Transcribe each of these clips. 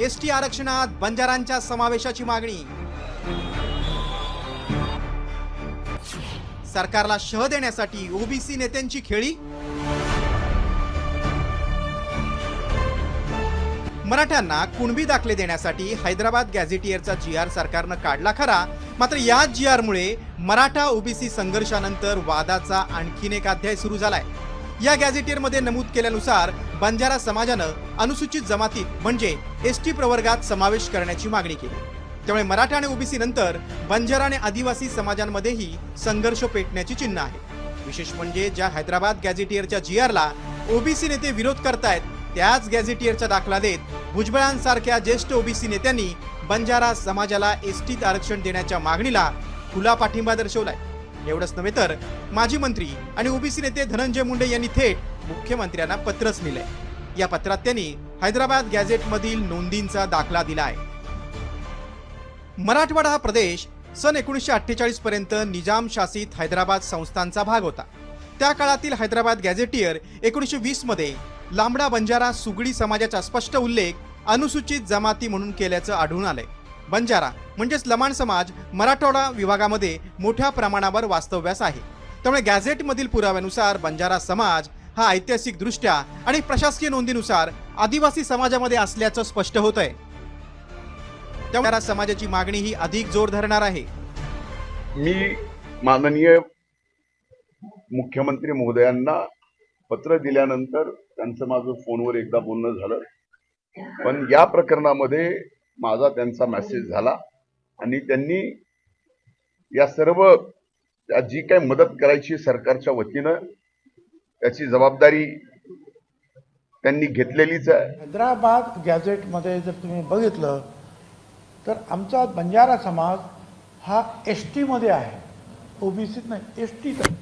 ST आरक्षणात बंजारांच्या समावेशाची मागणी। सरकारला शह देण्यासाठी ओबीसी नेत्यांची खेळी। मराठ्यांना कुणबी दाखले देण्यासाठी हैदराबाद गॅझेटियरचा GR सरकारनं काढला खरा, मात्र याच GR मुळे मराठा ओबीसी संघर्षानंतर वादाचा आणखीन एक अध्याय सुरू झालाय। या गॅझेटियरमध्ये नमूद केल्यानुसार बंजारा समाजानं अनुसूचित जमातीत म्हणजे एसटी प्रवर्गात समावेश करण्याची मागणी केली। त्यामुळे मराठा आणि ओबीसी नंतर बंजारा आणि आदिवासी समाजांमध्येही संघर्ष पेटण्याची चिन्ह आहे। विशेष म्हणजे ज्या हैदराबाद गॅझेटियरच्या GRला ओबीसी नेते विरोध करतायत, त्याच गॅझेटियरचा दाखला देत भुजबळांसारख्या ज्येष्ठ ओबीसी नेत्यांनी बंजारा समाजाला एसटीत आरक्षण देण्याच्या मागणीला खुला पाठिंबा दर्शवलाय। एवढंच नव्हे तर माजी मंत्री आणि ओबीसी नेते धनंजय मुंडे यांनी थेट मुख्यमंत्र्यांना पत्रच लिहिलंय। या पत्रात त्यांनी हैदराबाद गॅझेटमधील नोंदींचा दाखला दिला आहे। मराठवाडा हा प्रदेश सन 1948 पर्यंत निजाम शासित हैदराबाद संस्थांचा भाग होता। त्या काळातील हैदराबाद गॅझेटियर 1920 मध्ये लांबडा बंजारा सुगडी समाजाचा स्पष्ट उल्लेख अनुसूचित जमाती म्हणून केल्याचं आढळून आलंय। बंजारा म्हणजेच लमाण समाज मराठवाडा विभागामध्ये मोठ्या प्रमाणावर वास्तव्यास आहे। त्यामुळे गॅझेटमधील पुराव्यानुसार बंजारा समाज हा ऐतिहासिक दृष्ट्या आणि प्रशासकीय नोंदीनुसार आदिवासी समाजामध्ये असल्याचं स्पष्ट होतंय। त्यामुळे समाजाची मागणी ही अधिक जोर धरणार आहे। मी माननीय मुख्यमंत्री महोदयांना पत्र दिल्यानंतर त्यांचं माझं फोनवर एकदा बोलणं झालं, पण या प्रकरणामध्ये माझा त्यांचा मेसेज झाला आणि त्यांनी या सर्व जी काही मदत करायची सरकारच्या वतीनं त्याची जबाबदारी त्यांनी घेतलेलीच आहे। हैदराबाद गॅझेटमध्ये जर तुम्ही बघितलं तर आमचा बंजारा समाज हा एसटी मध्ये आहे, ओबीसीत नाही, एसटीत आहे।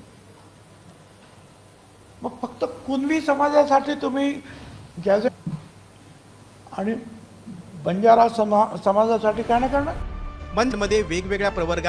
मग फक्त कुणबी समाजासाठी तुम्ही गॅझेट आणि बंजारा समाजासाठी काय नाही करणार? मध्ये वेगवेगळ्या प्रवर्गात